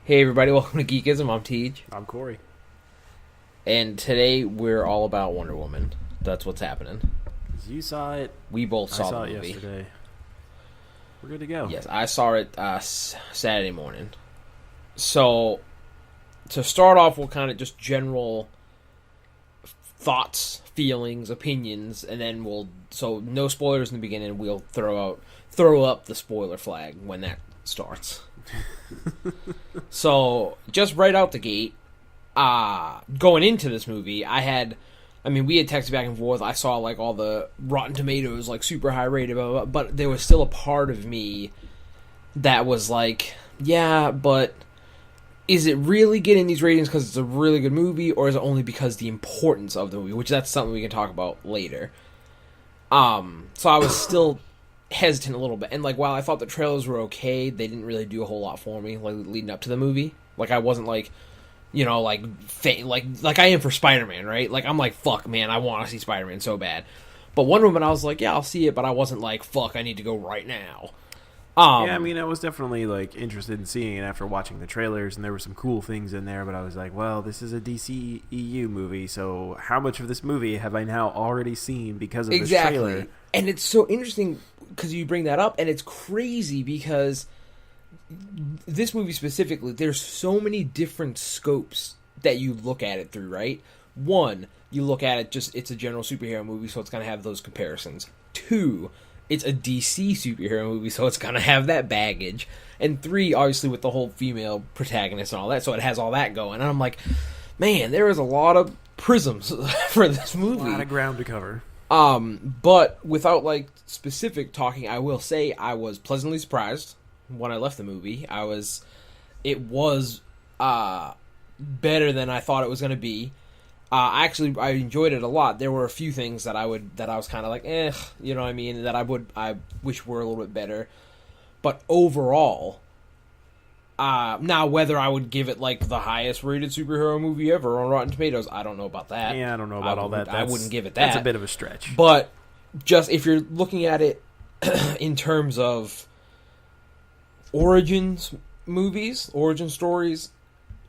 Hey everybody, welcome to Geekism. I'm Tej, I'm Corey. and today we're all about Wonder Woman. That's what's happening. You saw it. We both I saw saw the it movie. yesterday. We're good to go. Yes, I saw it Saturday morning. So, to start off, we'll kind of just general thoughts, feelings, opinions, and then no spoilers in the beginning. We'll throw up the spoiler flag when that starts. So, just right out the gate, going into this movie, we had texted back and forth. I saw like all the Rotten Tomatoes, like super high rated, blah, blah, blah, but there was still a part of me that was like, yeah, but is it really getting these ratings because it's a really good movie, or is it only because the importance of the movie? Which that's something we can talk about later. So I was still hesitant a little bit, and like while I thought the trailers were okay, they didn't really do a whole lot for me, like leading up to the movie. Like I wasn't like, like I am for Spider-Man, right? Like I'm like, fuck, man, I want to see Spider-Man so bad. But Wonder Woman, I was like, yeah, I'll see it, but I wasn't like, fuck, I need to go right now. Yeah, I was definitely like interested in seeing it after watching the trailers, and there were some cool things in there. But I was like, well, this is a DC EU movie, so how much of this movie have I now already seen because of this trailer? And it's so interesting because you bring that up, and it's crazy because this movie specifically, there's so many different scopes that you look at it through, right? One, you look at it just, it's a general superhero movie, so it's going to have those comparisons. Two, it's a DC superhero movie, so it's going to have that baggage. And three, obviously with the whole female protagonist and all that, so it has all that going. And I'm like, man, there is a lot of prisms for this movie. A lot of ground to cover. But without like specific talking, I will say I was pleasantly surprised when I left the movie. It was better than I thought it was going to be. I enjoyed it a lot. There were a few things that I was kind of like, you know what I mean, that I wish were a little bit better. But overall, now whether I would give it like the highest rated superhero movie ever on Rotten Tomatoes, I don't know about that. Yeah, I don't know about all that. I wouldn't give it that. That's a bit of a stretch. But just if you're looking at it in terms of origin stories,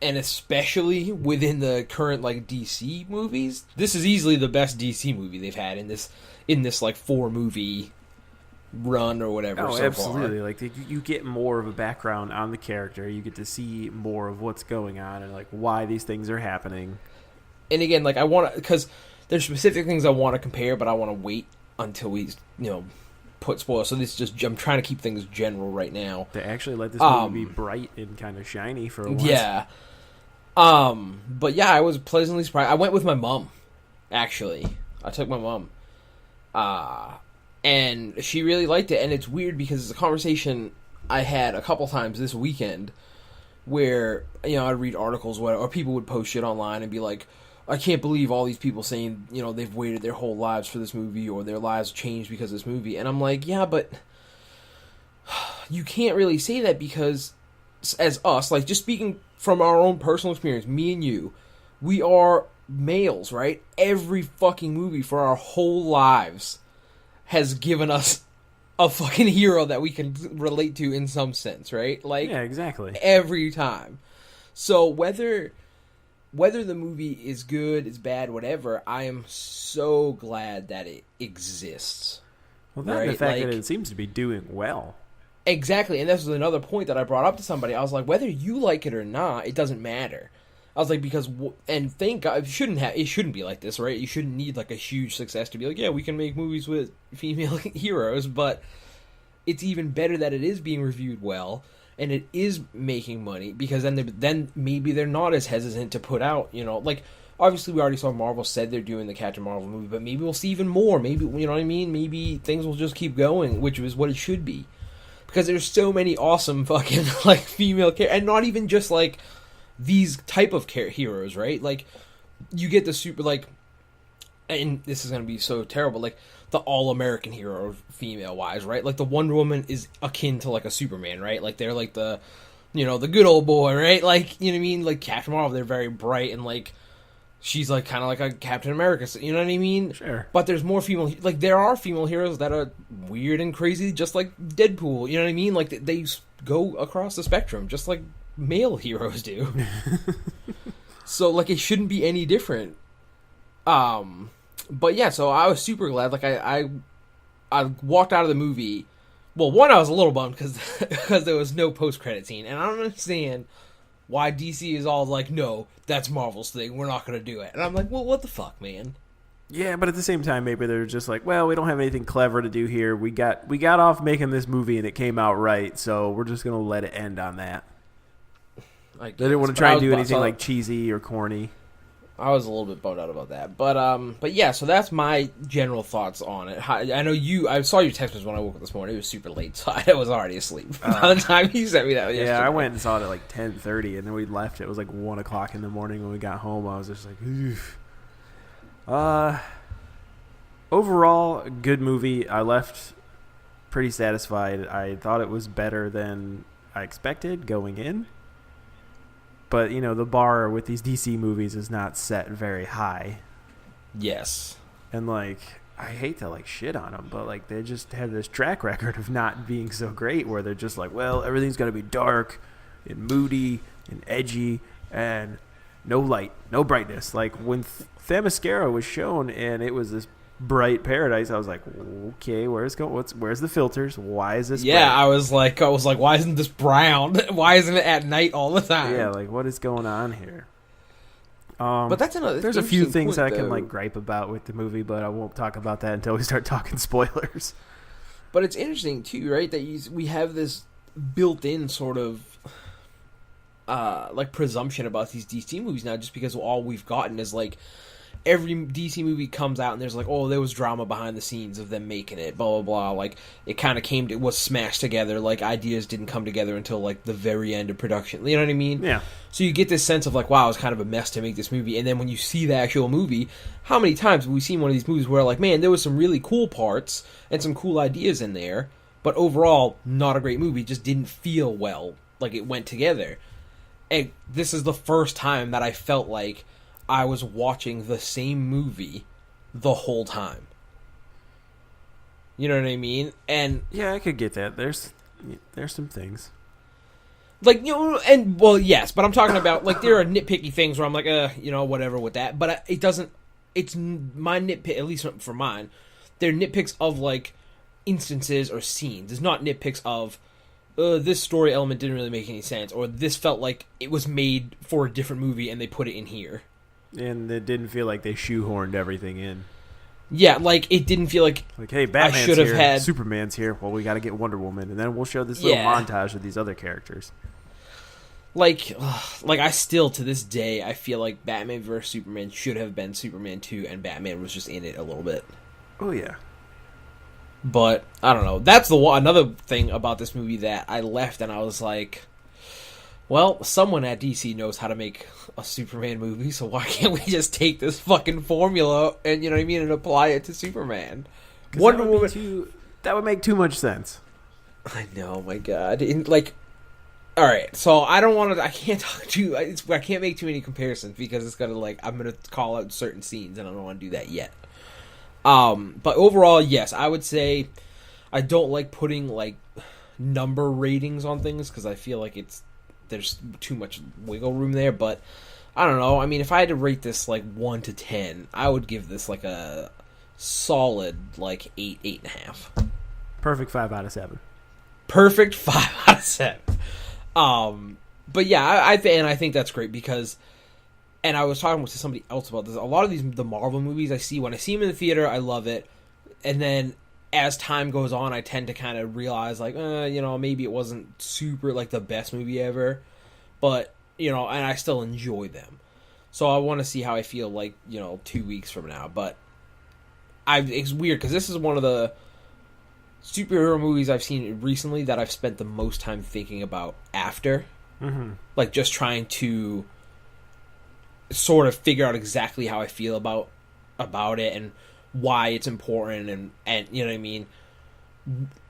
and especially within the current like DC movies, this is easily the best DC movie they've had in this like 4 movie run or whatever. Oh, so absolutely! far. Like you get more of a background on the character. You get to see more of what's going on and like why these things are happening. And again, like I want to, because there's specific things I want to compare, but I want to wait until we put spoilers. So this just, I'm trying to keep things general right now. They actually let this movie be bright and kind of shiny for a while. Yeah. But yeah, I was pleasantly surprised. I went with my mom, actually. I took my mom. And she really liked it. And it's weird because it's a conversation I had a couple times this weekend where, I'd read articles or people would post shit online and be like, I can't believe all these people saying, they've waited their whole lives for this movie or their lives changed because of this movie. And I'm like, yeah, but you can't really say that because as us, like just speaking from our own personal experience, me and you, we are males, right? Every fucking movie for our whole lives has given us a fucking hero that we can relate to in some sense, right? Like, yeah, exactly. Every time. So whether the movie is good, is bad, whatever, I am so glad that it exists. Well, that right? and the fact like, that it seems to be doing well. Exactly, and this was another point that I brought up to somebody. I was like, whether you like it or not, it doesn't matter. I was like, because, and thank God, it shouldn't be like this, right? You shouldn't need like a huge success to be like, yeah, we can make movies with female heroes, but it's even better that it is being reviewed well, and it is making money, because then maybe they're not as hesitant to put out, like, obviously we already saw Marvel said they're doing the Captain Marvel movie, but maybe we'll see even more, maybe, you know what I mean? Maybe things will just keep going, which is what it should be. Because there's so many awesome fucking, like, female characters, and not even just, like, these type of heroes, right? Like, you get the super, like, and this is going to be so terrible, like, the all-American hero, female-wise, right? Like, the Wonder Woman is akin to, like, a Superman, right? Like, they're, like, the good old boy, right? Like, you know what I mean? Like, Captain Marvel, they're very bright and, like, she's like kind of like a Captain America, you know what I mean? Sure. But there's more female, like there are female heroes that are weird and crazy, just like Deadpool, you know what I mean? Like they go across the spectrum, just like male heroes do. So, like, it shouldn't be any different. But yeah, so I was super glad. Like, I walked out of the movie. Well, one, I was a little bummed because there was no post-credit scene. And I don't understand why DC is all like, no, that's Marvel's thing. We're not going to do it. And I'm like, well, what the fuck, man? Yeah, but at the same time, maybe they're just like, well, we don't have anything clever to do here. We got off making this movie and it came out right, so we're just going to let it end on that. They didn't want to try and do anything like cheesy or corny. I was a little bit bummed out about that, but yeah. So that's my general thoughts on it. I know I saw your text message when I woke up this morning. It was super late, so I was already asleep by the time you sent me that. Yeah, yesterday. I went and saw it at like 10:30, and then we left. It was like 1:00 in the morning when we got home. I was just like, oof. Overall, good movie. I left pretty satisfied. I thought it was better than I expected going in. But, you know, the bar with these DC movies is not set very high. Yes. And, like, I hate to, like, shit on them, but, like, they just have this track record of not being so great where they're just like, well, everything's got to be dark and moody and edgy and no light, no brightness. Like, when Themyscira was shown and it was this bright paradise, I was like, okay, where's the filters? Why is this bright? I was like, why isn't this brown? Why isn't it at night all the time? Yeah, like, what is going on here? But that's another. There's a few things that I can like gripe about with the movie, but I won't talk about that until we start talking spoilers. But it's interesting too, right? That we have this built-in sort of like presumption about these DC movies now, just because all we've gotten is like every DC movie comes out and there's like, oh, there was drama behind the scenes of them making it, blah blah blah. Like it kind of it was smashed together. Like ideas didn't come together until like the very end of production. You know what I mean? Yeah. So you get this sense of like, wow, it was kind of a mess to make this movie. And then when you see the actual movie, how many times have we seen one of these movies where like, man, there was some really cool parts and some cool ideas in there, but overall not a great movie. Just didn't feel well, like it went together. And this is the first time that I felt like I was watching the same movie the whole time. You know what I mean? And yeah, I could get that. There's some things. Like, you know, and well, yes, but I'm talking about like there are nitpicky things where I'm like, you know, whatever with that. But it doesn't. It's my nitpick, at least for mine. They're nitpicks of like instances or scenes. It's not nitpicks of this story element didn't really make any sense, or this felt like it was made for a different movie and they put it in here. And it didn't feel like they shoehorned everything in. Yeah, like it didn't feel like hey, Batman's here, Superman's here. Well, we got to get Wonder Woman, and then we'll show this little montage of these other characters. Like I still to this day I feel like Batman vs Superman should have been Superman 2, and Batman was just in it a little bit. Oh yeah. But I don't know. That's another thing about this movie that I left and I was like, well, someone at DC knows how to make a Superman movie, so why can't we just take this fucking formula and, you know what I mean, and apply it to Superman? Wonder Woman. That would make too much sense. I know, my God. Like, all right, so I don't want to. I can't talk to. I can't make too many comparisons because it's gonna like I'm gonna call out certain scenes, and I don't want to do that yet. But overall, yes, I would say I don't like putting like number ratings on things because I feel like there's too much wiggle room there, but I don't know. I mean, if I had to rate this like 1 to 10, I would give this like a solid like 8, 8.5. Perfect 5 out of 7. Perfect 5 out of 7. But yeah, I think that's great because, and I was talking to somebody else about this. A lot of the Marvel movies I see when I see them in the theater, I love it, and then as time goes on, I tend to kind of realize, like, you know, maybe it wasn't super, like, the best movie ever. But, you know, and I still enjoy them. So I want to see how I feel, like, you know, 2 weeks from now. But it's weird, because this is one of the superhero movies I've seen recently that I've spent the most time thinking about after. Mm-hmm. Like, just trying to sort of figure out exactly how I feel about it and why it's important and you know what I mean,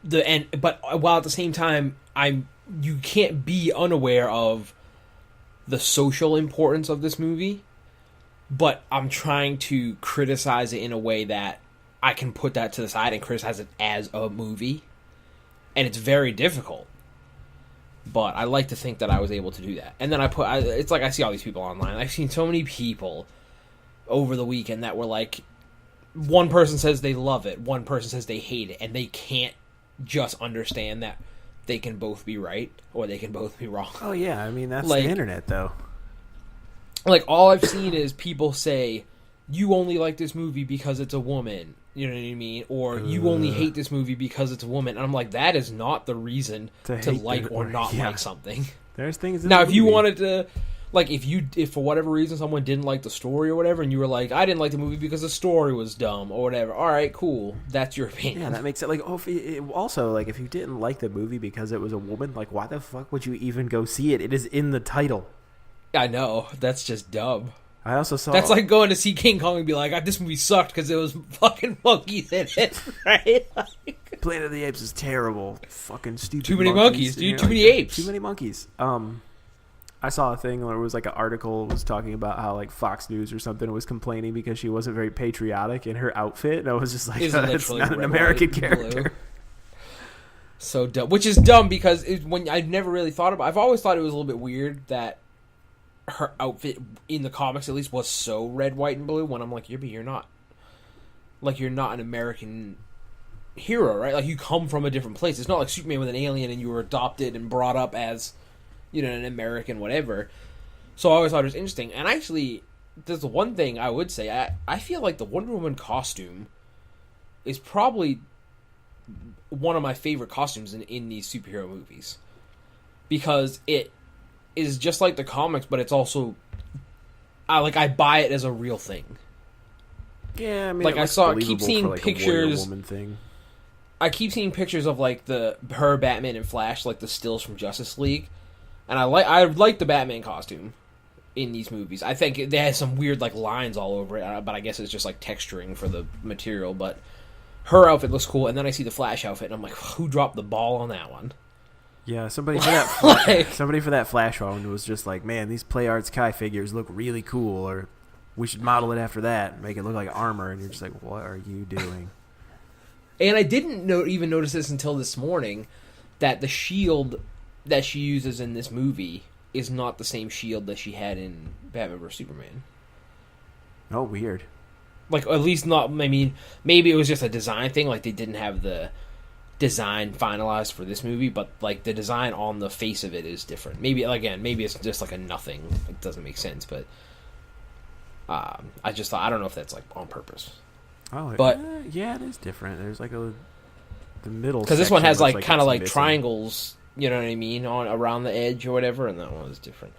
but while at the same time you can't be unaware of the social importance of this movie, but I'm trying to criticize it in a way that I can put that to the side and criticize it as a movie, and it's very difficult But I like to think that I was able to do that. And then it's like I see all these people online. I've seen so many people over the weekend that were like, one person says they love it, one person says they hate it, and they can't just understand that they can both be right or they can both be wrong. Oh yeah, I mean that's Like- the internet though. Like, all I've seen is people say, you only like this movie because it's a woman, you know what I mean? Or you only hate this movie because it's a woman. And I'm like, that is not the reason To to hate like the- or not yeah. like something. There's things. In Now, the if you movie. wanted to, like, if for whatever reason someone didn't like the story or whatever, and you were like, I didn't like the movie because the story was dumb or whatever, all right, cool, that's your opinion. Yeah, that makes it like. Oh, also like if you didn't like the movie because it was a woman, like why the fuck would you even go see it? It is in the title. I know, that's just dumb. I also saw. That's like going to see King Kong and be like, this movie sucked because there was fucking monkeys in it, right? Planet of the Apes is terrible. Fucking stupid. Too many monkeys, dude. And you're Too many apes. Too many monkeys. I saw a thing where it was like an article was talking about how like Fox News or something was complaining because she wasn't very patriotic in her outfit, and I was just like, Is that's literally not an red, American white, and character. blue. So dumb. Which is dumb because when I've never really thought about. I've always thought it was a little bit weird that her outfit in the comics at least was so red, white, and blue. When I'm like, you're not, like, you're not an American hero, right? Like, you come from a different place. It's not like Superman with an alien and you were adopted and brought up as, you know, an American whatever. So I always thought it was interesting. And actually, there's the one thing I would say. I feel like the Wonder Woman costume is probably one of my favorite costumes in these superhero movies. Because it is just like the comics, but it's also... I buy it as a real thing. Yeah, I mean, Like, it looks keep believable seeing for, like, a Warrior pictures... Woman thing. I keep seeing pictures of, like, her Batman and Flash, like the stills from Justice League. And I like the Batman costume in these movies. I think they had some weird, like, lines all over it, but I guess it's just, like, texturing for the material. But her outfit looks cool, and then I see the Flash outfit, and I'm like, who dropped the ball on that one? Yeah, somebody for that Like- somebody for that Flash one was just like, man, these Play Arts Kai figures look really cool, or we should model it after that and make it look like armor. And you're just like, what are you doing? And I didn't even notice this until this morning, that the shield that she uses in this movie is not the same shield that she had in Batman vs Superman. Oh, weird. Like, at least not, I mean, maybe it was just a design thing, like they didn't have the design finalized for this movie, but, like, the design on the face of it is different. Maybe, again, maybe it's just, like, a nothing. It doesn't make sense, but I just thought, I don't know if that's, like, on purpose. Oh, But- yeah, it is different. There's like the middle Because this one section has, looks like, kind of it's like missing. triangles, you know what I mean, on around the edge or whatever, and that one is different.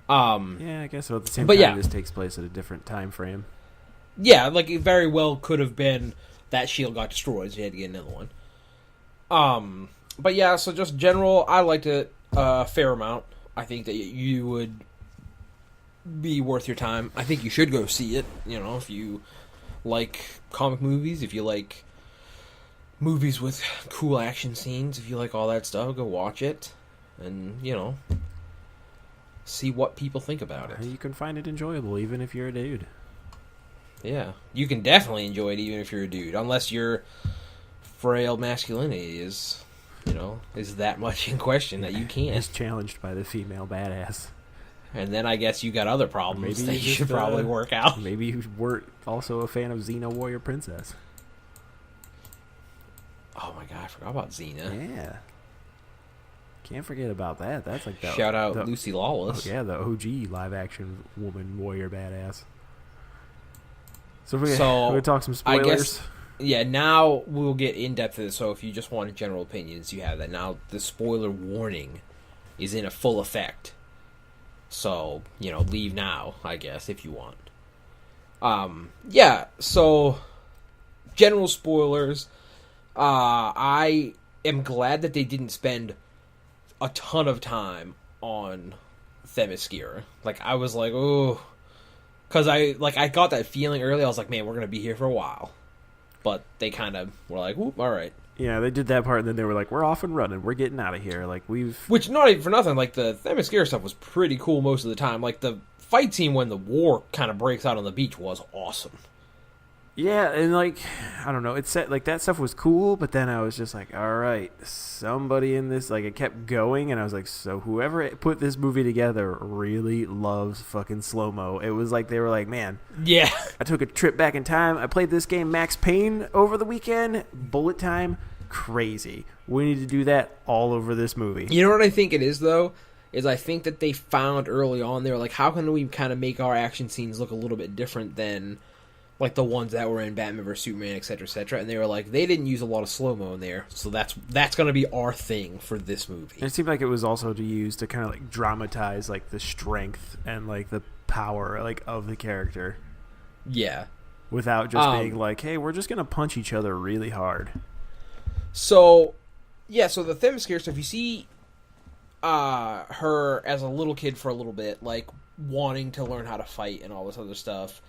Yeah, I guess so. At the same But time, yeah. this takes place at a different time frame. Yeah, like, it very well could have been that shield got destroyed, so you had to get another one. But yeah, so just general, I liked it a fair amount. I think that you would be worth your time. I think you should go see it, you know, if you like comic movies, if you like movies with cool action scenes, if you like all that stuff, go watch it and, you know, see what people think about it. You can find it enjoyable even if you're a dude. Yeah, you can definitely enjoy it even if you're a dude, unless your frail masculinity is, you know, is that much in question that you Is can't. challenged by the female badass. And then I guess you got other problems Maybe that you you just, should probably work out. Maybe you weren't also a fan of Xena Warrior Princess. Oh my god, I forgot about Xena. Yeah. Can't forget about that. That's like the Shout out the, Lucy oh, Lawless. yeah, the OG live action woman warrior badass. So we're So, gonna talk some I spoilers. guess- Yeah, now we'll get in depth to this. So if you just wanted general opinions, you have that. Now the spoiler warning is in a full effect. So, you know, leave now, I guess, if you want. Yeah, so general spoilers. I am glad that they didn't spend a ton of time on Themyscira. Like, I was like, oh, because I got that feeling early. I was like, man, we're gonna be here for a while. But they kind of were like, whoop, all right. Yeah, they did that part, and then they were like, "We're off and running. We're getting out of here." Like Which, not even for nothing, like, the Themyscira stuff was pretty cool most of the time. Like, the fight scene when the war kind of breaks out on the beach was awesome. Yeah, and like, I don't know, it said like that stuff was cool, but then I was just like, all right, somebody in this, like, it kept going, and I was like, so whoever put this movie together really loves fucking slow mo. It was like they were like, man, Yeah. I took a trip back in time. I played this game Max Payne over the weekend. Bullet time, crazy. We need to do that all over this movie. You know what I think it is, though? Is I think that they found early on, they were like, how can we kind of make our action scenes look a little bit different than, like, the ones that were in Batman vs. Superman, etc., etc. And they were like, they didn't use a lot of slow-mo in there, so that's going to be our thing for this movie. And it seemed like it was also to use to kind of like dramatize like the strength and like the power like of the character. Yeah. Without just being like, hey, we're just going to punch each other really hard. So, yeah, so the Themyscira stuff, you see her as a little kid for a little bit, like, wanting to learn how to fight and all this other stuff,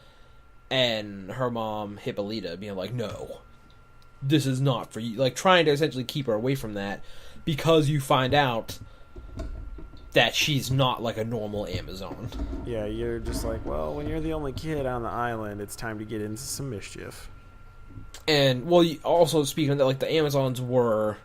and her mom, Hippolyta, being like, no, this is not for you, like, trying to essentially keep her away from that, because you find out that she's not, like, a normal Amazon. Yeah, you're just like, well, when you're the only kid on the island, it's time to get into some mischief. And, well, also, speaking of that, like, the Amazons were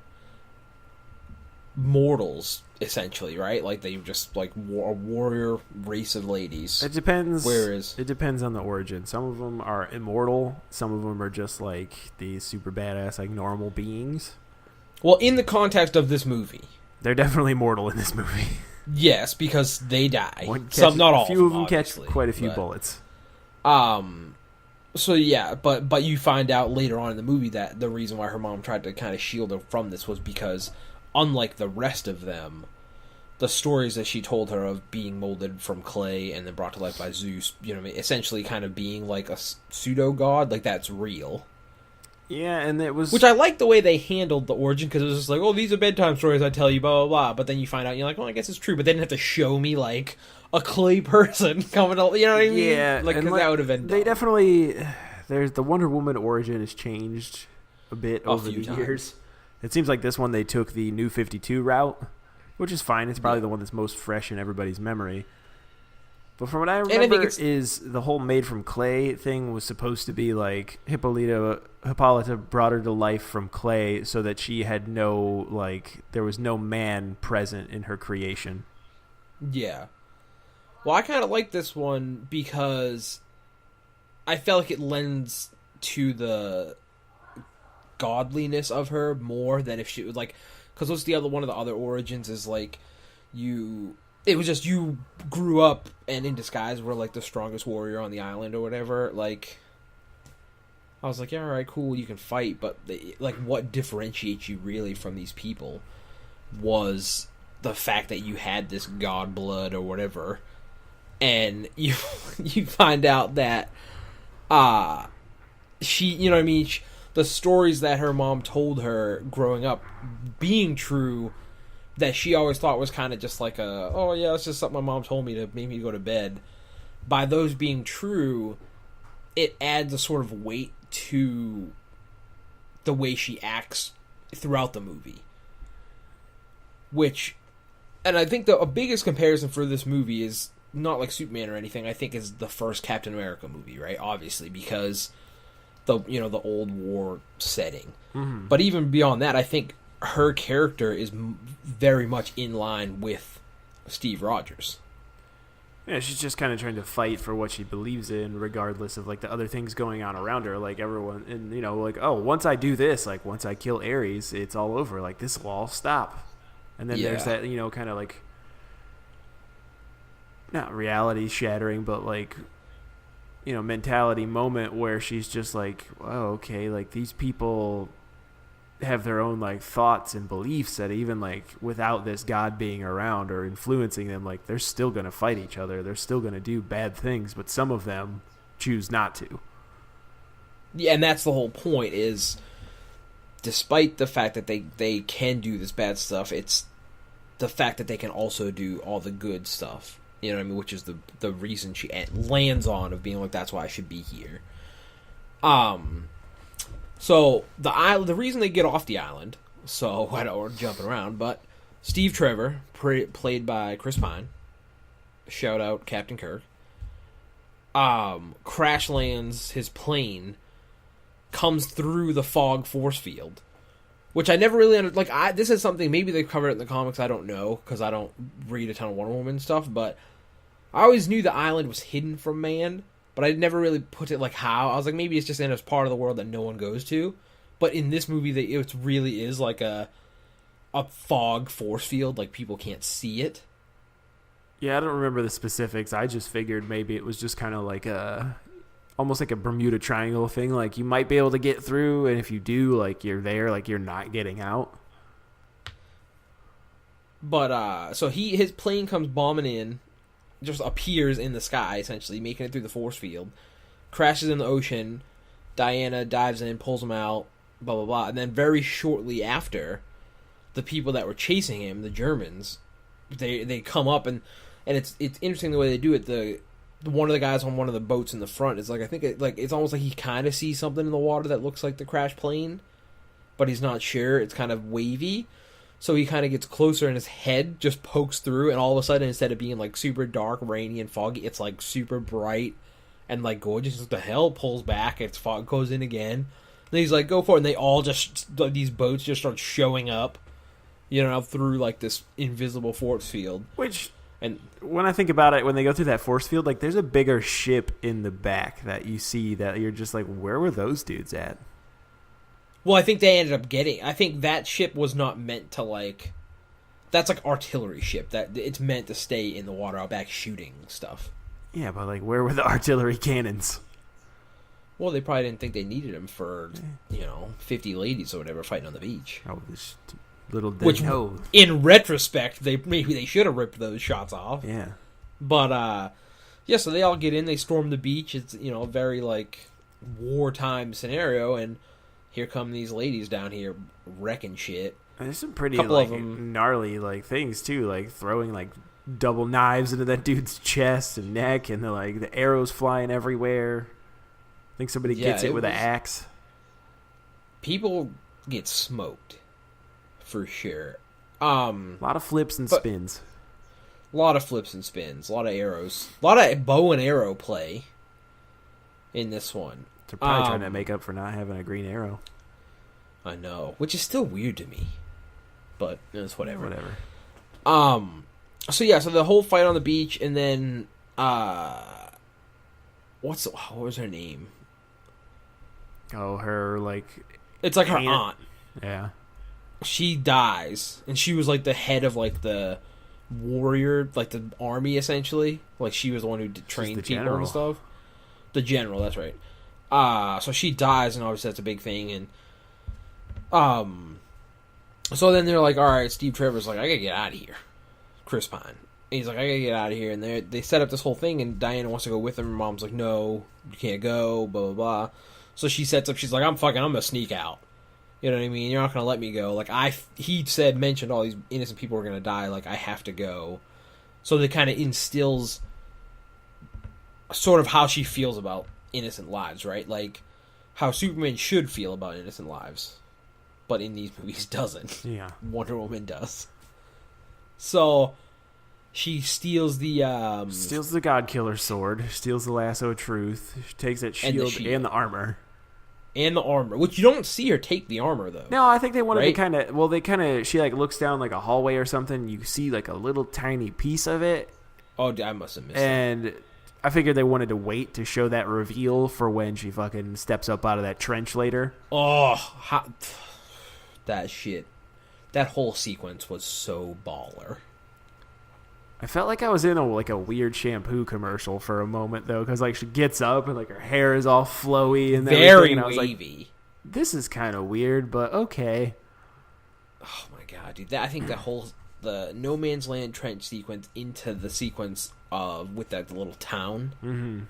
mortals, essentially, right? Like, they just, like, a warrior race of ladies. It depends. Whereas it depends on the origin. Some of them are immortal. Some of them are just, like, these super badass, like, normal beings. Well, in the context of this movie, they're definitely mortal in this movie. yes, because they die. Some, not all. A few of them obviously, catch quite a few bullets. So yeah, but you find out later on in the movie that the reason why her mom tried to kind of shield her from this was because, unlike the rest of them, the stories that she told her of being molded from clay and then brought to life by Zeus, you know what I mean, essentially kind of being like a pseudo god, like that's real. Yeah, and it was... Which I like the way they handled the origin, because it was just like, oh, these are bedtime stories I tell you, blah, blah, blah. But then you find out, and you're like, well, I guess it's true. But they didn't have to show me, like, a clay person coming to, you know what I mean? Yeah. Like, because that would have been dumb. They definitely... There's the Wonder Woman origin has changed a bit over the years. It seems like this one they took the New 52 route, which is fine. It's probably the one that's most fresh in everybody's memory. But from what I remember, is the whole made from clay thing was supposed to be like Hippolyta brought her to life from clay so that she had no, like, there was no man present in her creation. Yeah. Well, I kind of like this one because I felt like it lends to the godliness of her more than if she was like, because what's the other one of the other origins is like it was just you grew up and in disguise were like the strongest warrior on the island or whatever. Like, I was like, yeah, all right, cool, you can fight, but like what differentiates you really from these people was the fact that you had this god blood or whatever, and you find out that she, you know what I mean, the stories that her mom told her growing up being true, that she always thought was kind of just like oh yeah, it's just something my mom told me to make me go to bed. By those being true, it adds a sort of weight to the way she acts throughout the movie. Which, and I think the biggest comparison for this movie is not like Superman or anything. I think is the first Captain America movie, right? Obviously, because the old war setting. Mm-hmm. But even beyond that, I think her character is very much in line with Steve Rogers. Yeah, she's just kind of trying to fight for what she believes in, regardless of like the other things going on around her. Like everyone, and like, oh, once I do this, like once I kill Ares, it's all over. Like this will all stop. And then there's that, kind of like not reality shattering, but like mentality moment where she's just like, oh, okay, like these people have their own like thoughts and beliefs that even like without this god being around or influencing them, like they're still going to fight each other, they're still going to do bad things, but some of them choose not to. Yeah, and that's the whole point, is despite the fact that they can do this bad stuff, it's the fact that they can also do all the good stuff, you know what I mean, which is the reason she lands on of being like, that's why I should be here. So the reason they get off the island, so I know we're jumping around, but Steve Trevor, played by Chris Pine, shout out Captain Kirk, crash lands his plane comes through the fog force field, which I never really this is something maybe they covered it in the comics. I don't know because I don't read a ton of Wonder Woman stuff, but I always knew the island was hidden from man, but I never really put it like how. I was like, maybe it's just in a part of the world that no one goes to. But in this movie, it really is like a fog force field, like people can't see it. Yeah, I don't remember the specifics. I just figured maybe it was just kind of like almost like a Bermuda Triangle thing. Like you might be able to get through, and if you do, like you're there, like you're not getting out. But so his plane comes bombing in, just appears in the sky essentially, making it through the force field, crashes in the ocean. Diana dives in, pulls him out, blah blah blah, and then very shortly after, the people that were chasing him, the Germans, they come up and it's interesting the way they do it. The one of the guys on one of the boats in the front is like, I think it's almost like he kind of sees something in the water that looks like the crashed plane, but he's not sure. It's kind of wavy, so he kind of gets closer and his head just pokes through, and all of a sudden, instead of being like super dark, rainy, and foggy, it's like super bright and like gorgeous. What the hell? Pulls back, it's fog goes in again. Then he's like, go for it, and they all just, these boats just start showing up, through like this invisible force field. Which, and when I think about it, when they go through that force field, like there's a bigger ship in the back that you see that you're just like, where were those dudes at? Well, I think they ended up I think that ship was not meant to that's like artillery ship, that it's meant to stay in the water out back shooting stuff. Yeah, but like where were the artillery cannons? Well, they probably didn't think they needed them for, 50 ladies or whatever fighting on the beach. Oh, this little which, in retrospect, maybe they should have ripped those shots off. Yeah. But, so they all get in, they storm the beach. It's, a very, wartime scenario, and here come these ladies down here wrecking shit. And there's some pretty, gnarly, things, too, like throwing, double knives into that dude's chest and neck, and the arrows flying everywhere. I think somebody gets it with an axe. People get smoked, for sure. A lot of flips and spins. A lot of flips and spins. A lot of arrows. A lot of bow and arrow play in this one. They're probably trying to make up for not having a green arrow. I know, which is still weird to me. But it's whatever. So the whole fight on the beach, and then what was her name? Oh, her it's like her aunt. Yeah. She dies, and she was the head of the warrior, the army essentially. She was the one who trained people general. And stuff. The general, that's right. So she dies, and obviously that's a big thing, and so then they're like, all right, Steve Trevor's like, I gotta get out of here. Chris Pine. And he's like, I gotta get out of here, and they set up this whole thing, and Diana wants to go with him, and Mom's like, no, you can't go, blah blah blah. So she sets up, she's like, I'm gonna sneak out. You know what I mean? You're not gonna let me go. He mentioned all these innocent people were gonna die, I have to go. So they kind of instills sort of how she feels about innocent lives, right? How Superman should feel about innocent lives. But in these movies doesn't. Yeah. Wonder Woman does. So she steals the God Killer sword, steals the lasso of truth, she takes that shield and the armor. And the armor, which you don't see her take the armor, though. No, I think they wanted to she looks down a hallway or something, you see a little tiny piece of it. Oh, I must have missed And I figured they wanted to wait to show that reveal for when she fucking steps up out of that trench later. Oh, that shit. That whole sequence was so baller. I felt like I was in a weird shampoo commercial for a moment, though, because she gets up and her hair is all flowy and very and I was wavy. This is kind of weird, but okay. Oh my god, dude! I think the No Man's Land trench sequence into the sequence with that little town. Mm-hmm.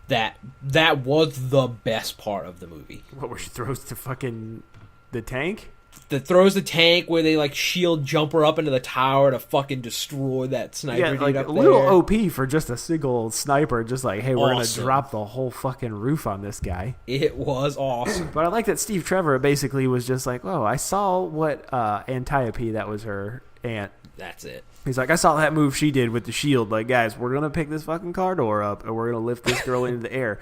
That was the best part of the movie. What, where she throws the tank? That throws the tank where they shield jumper up into the tower to fucking destroy that sniper dude up a little there. OP for just a single sniper, just hey, we're gonna drop the whole fucking roof on this guy. It was awesome. But I like that Steve Trevor basically was just whoa, I saw what Antiope, that was her aunt. That's it. He's like, I saw that move she did with the shield. Guys, we're gonna pick this fucking car door up and we're gonna lift this girl into the air.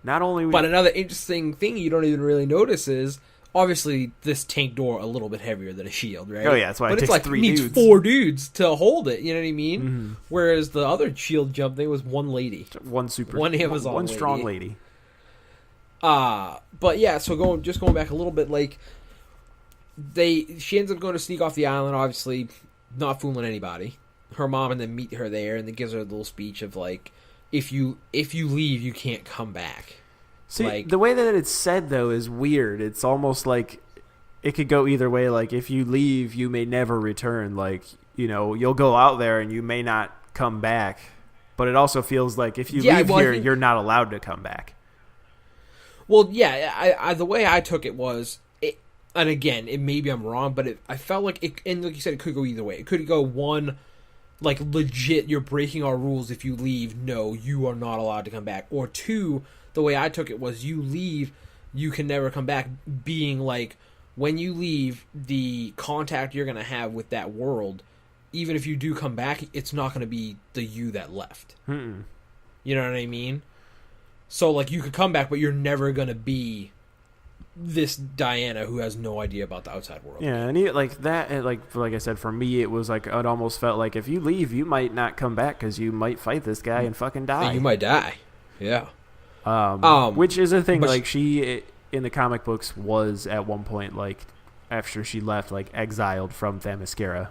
Not only But another interesting thing you don't even really notice is, obviously, this tank door a little bit heavier than a shield, right? Oh, yeah, that's why but it it's takes like, 3 needs dudes. 4 dudes to hold it, you know what I mean? Mm-hmm. Whereas the other shield jump thing was one lady. one Amazon strong lady. lady. But yeah, so going back a little bit, like, she ends up going to sneak off the island, obviously, not fooling anybody. Her mom and then meet her there, and then gives her a little speech of, like, if you leave, you can't come back. See, like, the way that it's said, though, is weird. It's almost like it could go either way. Like, if you leave, you may never return. Like, you know, you'll go out there and you may not come back. But it also feels like if you leave here, you're not allowed to come back. Well, yeah, I the way I took it was, and again, maybe I'm wrong, but I felt like it, and like you said, it could go either way. It could go one, like, legit, you're breaking our rules if you leave. No, you are not allowed to come back. Or two, the way I took it was, you leave, you can never come back, being like, when you leave, the contact you're going to have with that world, even if you do come back, it's not going to be the you that left. Mm-mm. You know what I mean? So, like, you could come back, but you're never going to be this Diana who has no idea about the outside world. Yeah, and like that, like I said, for me, it was like, it almost felt like if you leave, you might not come back because you might fight this guy and fucking die. You might die. Yeah. Which is a thing, like, she, in the comic books, was at one point, like, after she left, like, exiled from Themyscira.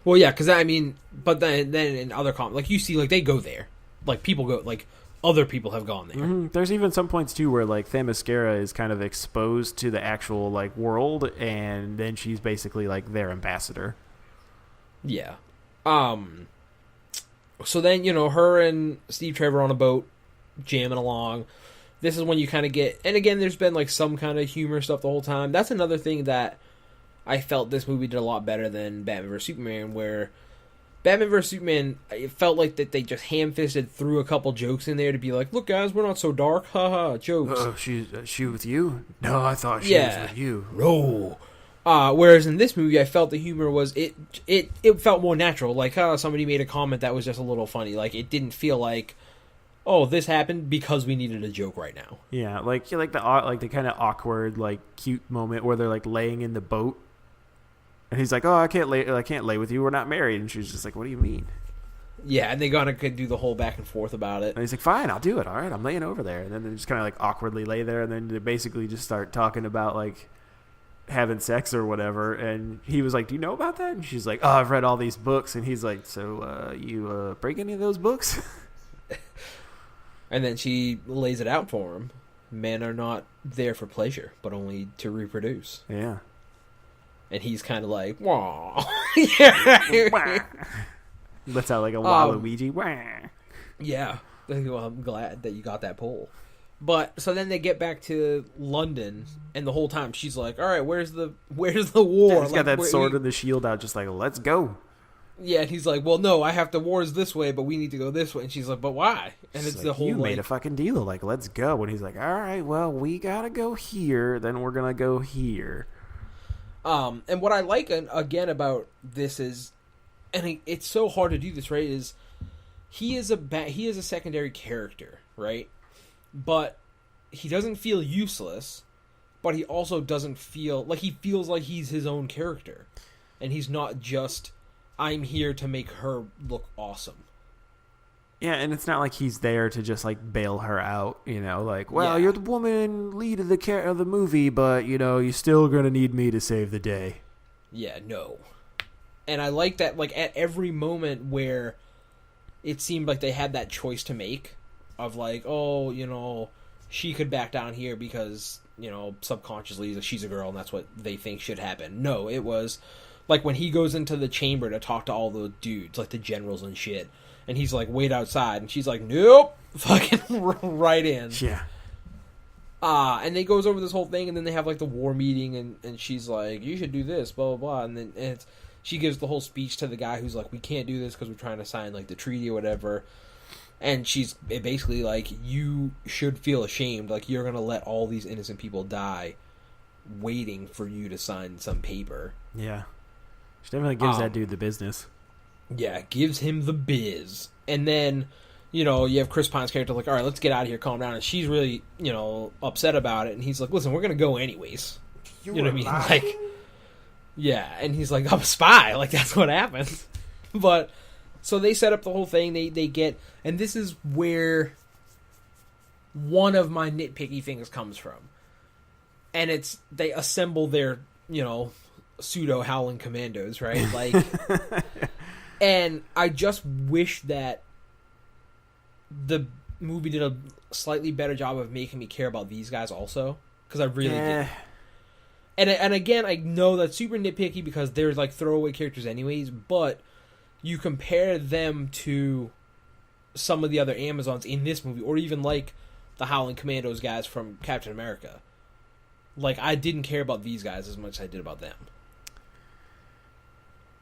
Well, yeah, because, I mean, but then in other comics, like, you see, like, they go there. Like, people go, like, other people have gone there. Mm-hmm. There's even some points, too, where, like, Themyscira is kind of exposed to the actual, like, world, and then she's basically, like, their ambassador. Yeah. So then, you know, her and Steve Trevor on a boat, jamming along. This is when you kind of get, and again, there's been, like, some kind of humor stuff the whole time. That's another thing that I felt this movie did a lot better than Batman vs. Superman, where Batman vs. Superman, it felt like that they just ham-fisted threw a couple jokes in there to be like, look, guys, we're not so dark. Haha, jokes. Oh, she with you? No, I thought she was with you. No. Whereas in this movie, I felt the humor was, it felt more natural. Like, somebody made a comment that was just a little funny. Like, it didn't feel like, oh, this happened because we needed a joke right now. Yeah, like the kind of awkward, like, cute moment where they're, like, laying in the boat. And he's like, "Oh, I can't lay with you. We're not married." And she's just like, "What do you mean?" Yeah, and they could do the whole back and forth about it. And he's like, "Fine, I'll do it. All right, I'm laying over there." And then they just kind of, like, awkwardly lay there, and then they basically just start talking about, like, having sex or whatever. And he was like, "Do you know about that?" And she's like, "Oh, I've read all these books." And he's like, "So, you break any of those books?" And then she lays it out for him. Men are not there for pleasure, but only to reproduce. Yeah. And he's kind of like, wah. Yeah. Lets out like a Waluigi. Yeah. Well, I'm glad that you got that poll. But so then they get back to London, and the whole time she's like, "All right, where's the war?" Yeah, he's got that sword and the shield out, just like, "Let's go." Yeah, and he's like, "Well, no, I have to wars this way, but we need to go this way." And she's like, "But why?" And she's it's like, the whole you made a like, fucking deal, like, "Let's go." And he's like, "All right, well, we gotta go here, then we're gonna go here." And what I like again about this is, and it's so hard to do this, right? Is he is a secondary character, right? But he doesn't feel useless, but he also doesn't feel like he feels like he's his own character, and he's not just, I'm here to make her look awesome. Yeah, and it's not like he's there to just, like, bail her out, you know, like, well, Yeah. you're the woman lead of the movie, but, you know, you're still gonna need me to save the day. Yeah, no. And I like that, like, at every moment where it seemed like they had that choice to make of, like, oh, you know, she could back down here because, you know, subconsciously she's a girl and that's what they think should happen. No, it was, like, when he goes into the chamber to talk to all the dudes, like the generals and shit, and he's like, wait outside, and she's like, nope, fucking right in. Yeah. And they goes over this whole thing, and then they have, like, the war meeting, and she's like, you should do this, blah, blah, blah, and then she gives the whole speech to the guy who's like, we can't do this because we're trying to sign, like, the treaty or whatever, and she's basically like, you should feel ashamed, like, you're gonna let all these innocent people die waiting for you to sign some paper. Yeah. She definitely gives that dude the business. Yeah, gives him the biz. And then you know, you have Chris Pine's character like, all right, let's get out of here, calm down, and she's really, you know, upset about it, and he's like, listen, we're gonna go anyways. You know what I mean? Like, yeah, and he's like, I'm a spy. Like, that's what happens. But so they set up the whole thing. They get, and this is where one of my nitpicky things comes from, and it's they assemble their, you know, pseudo Howling Commandos, right? Like, and I just wish that the movie did a slightly better job of making me care about these guys also, because I really did. And again, I know that's super nitpicky because they're like throwaway characters anyways, but you compare them to some of the other Amazons in this movie, or even like the Howling Commandos guys from Captain America. Like, I didn't care about these guys as much as I did about them.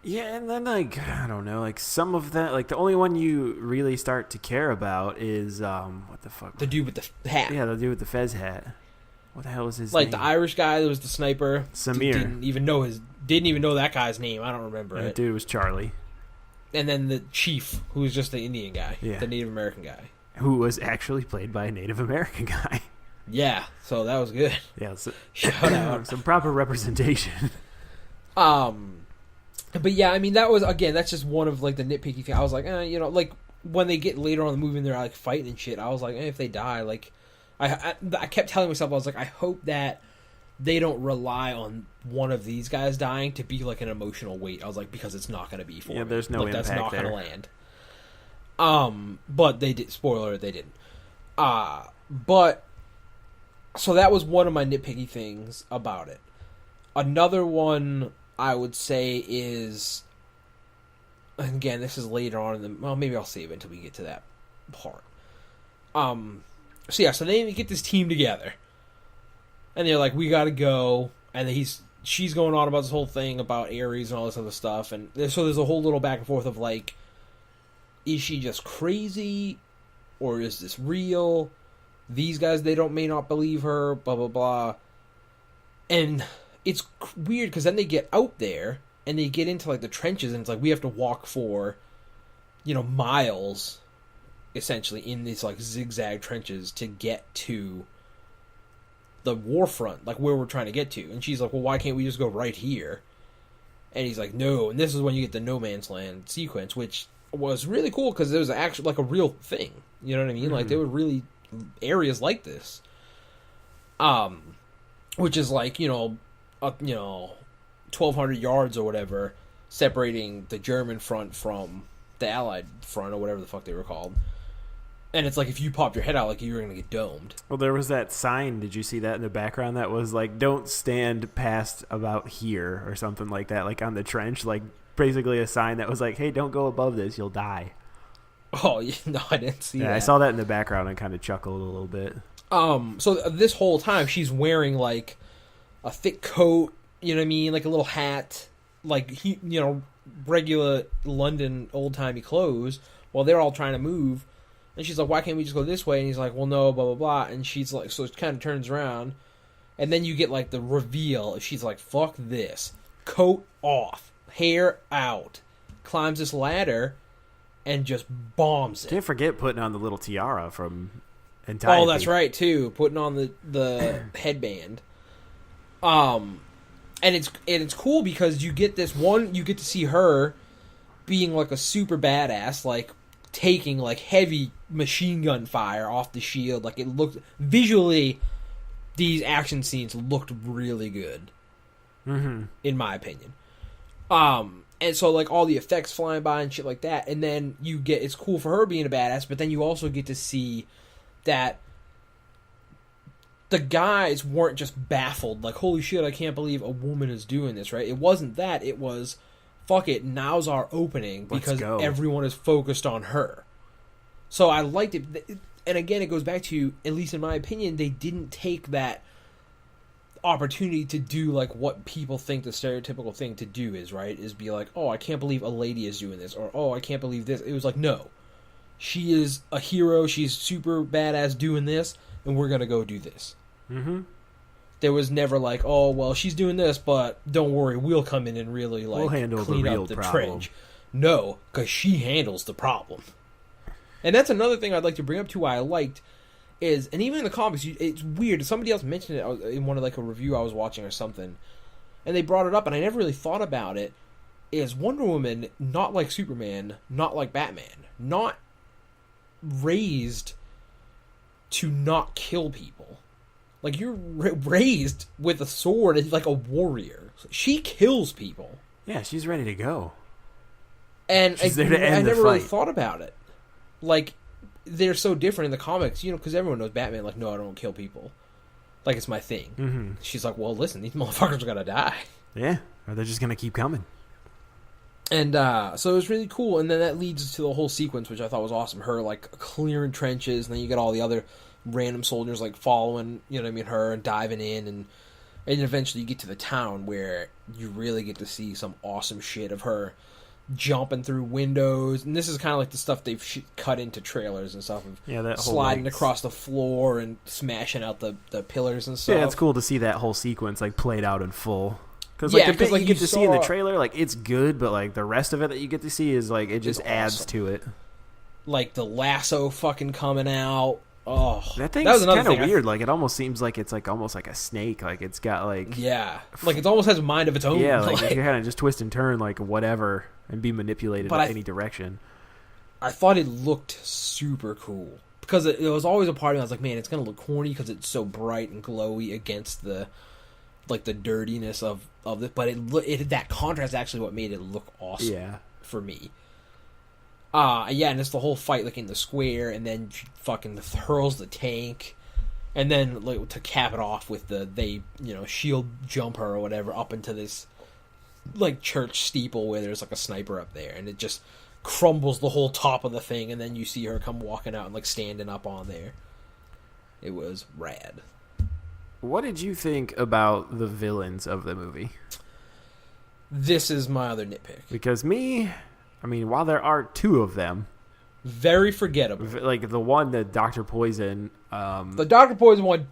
Yeah, and then, like, I don't know, like, some of that, like, the only one you really start to care about is, what the fuck? The dude with the hat. Yeah, the dude with the fez hat. What the hell is his like, name? the Irish guy that was the sniper. Samir. Didn't even know that guy's name. I don't remember And it. the dude was Charlie. And then the chief, who was just the Indian guy. Yeah. The Native American guy. Who was actually played by a Native American guy. Yeah, so that was good. Yeah, so, Shout out. some proper representation. But yeah, I mean, that was, again, that's just one of, like, the nitpicky thing. I was like, you know, like, when they get later on in the movie and they're, like, fighting and shit, I was like, if they die, like, I kept telling myself, I was like, I hope that they don't rely on one of these guys dying to be, like, an emotional weight. I was like, because it's not going to be for me. Yeah, there's no like, impact that's not there. going to land. But they did, spoiler, they didn't. But, so that was one of my nitpicky things about it. Another one I would say is, and again, this is later on in the, well, maybe I'll save it until we get to that part. So yeah, so they get this team together, and they're like, we gotta go, and she's going on about this whole thing about Ares and all this other stuff, and so there's a whole little back and forth of like, is she just crazy, or is this real? These guys, they may not believe her, blah blah blah, and it's weird because then they get out there and they get into like the trenches, and it's like we have to walk for, you know, miles, essentially, in these like zigzag trenches to get to the war front, like where we're trying to get to. And she's like, well, why can't we just go right here? And he's like, no. And this is when you get the no man's land sequence, which was really cool because it was actually like a real thing. You know what I mean? Mm-hmm. Like there were really areas like this, which is like, you know, 1,200 yards or whatever separating the German front from the Allied front or whatever the fuck they were called. And it's like if you popped your head out, like you were gonna get domed. Well, there was that sign. Did you see that in the background? That was like, "Don't stand past about here" or something like that. Like on the trench, like basically a sign that was like, "Hey, don't go above this, you'll die." Oh no, I didn't see that. I saw that in the background and kind of chuckled a little bit. So this whole time she's wearing like a thick coat, you know what I mean, like a little hat, like, you know, regular London old timey clothes, while they're all trying to move. And she's like, why can't we just go this way? And he's like, well, no, blah, blah, blah. And she's like, so it kind of turns around. And then you get, like, the reveal. She's like, fuck this. Coat off. Hair out. Climbs this ladder and just bombs it. Can't forget putting on the little tiara from Entity. Oh, that's right, too. Putting on the headband. And it's cool because you get this one, you get to see her being, like, a super badass, like, taking like heavy machine gun fire off the shield. Like it looked visually, these action scenes looked really good, in my opinion. And so like all the effects flying by and shit like that, and then you get, it's cool for her being a badass, but then you also get to see that the guys weren't just baffled, like holy shit, I can't believe a woman is doing this, right? It wasn't that. It was, fuck it, now's our opening because everyone is focused on her. So I liked it. And again, it goes back to, at least in my opinion, they didn't take that opportunity to do like what people think the stereotypical thing to do is, right? Is be like, oh, I can't believe a lady is doing this, or oh, I can't believe this. It was like, no. She is a hero, she's super badass doing this, and we're gonna go do this. Mm-hmm. There was never like, oh, well, she's doing this, but don't worry, we'll come in and really like we'll handle clean the real up the problem. trench. No, because she handles the problem. And that's another thing I'd like to bring up too. Why I liked is, and even in the comics, it's weird. Somebody else mentioned it in one of like a review I was watching or something, and they brought it up, and I never really thought about it. Is Wonder Woman not like Superman, not like Batman, not raised to not kill people? Like, you're raised with a sword and like a warrior. She kills people. Yeah, she's ready to go. And she's there to end I the never really fight. thought about it. Like, they're so different in the comics, you know, because everyone knows Batman, like, no, I don't kill people. Like, it's my thing. Mm-hmm. She's like, well, listen, these motherfuckers are gonna die. Yeah, or they're just gonna keep coming. And so it was really cool, and then that leads to the whole sequence, which I thought was awesome. Her, like, clearing trenches, and then you get all the other random soldiers, like, following, you know what I mean, her, and diving in, and eventually you get to the town where you really get to see some awesome shit of her jumping through windows, and this is kind of like the stuff they've cut into trailers and stuff, of that whole, sliding like, across the floor and smashing out the pillars and stuff. Yeah, it's cool to see that whole sequence like played out in full. Because like the bit you get to see in the trailer, like it's good, but like the rest of it that you get to see is like it just adds awesome to it. Like the lasso fucking coming out. Oh, that thing's kind of weird. Like it almost seems like it's like almost like a snake. Like it's got like like it almost has a mind of its own. Yeah, like you kind of just twist and turn like whatever and be manipulated in any direction. I thought it looked super cool because it was always a part of me. I was like, man, it's gonna look corny because it's so bright and glowy against the like the dirtiness of it. But it that contrast actually what made it look awesome. Yeah, for me. And it's the whole fight like in the square, and then she fucking hurls the tank, and then like to cap it off with they shield jump her or whatever up into this like church steeple where there's like a sniper up there, and it just crumbles the whole top of the thing, and then you see her come walking out and like standing up on there. It was rad. What did you think about the villains of the movie? This is my other nitpick. Because while there are two of them, very forgettable. Like the one, the Dr. Poison. The Dr. Poison one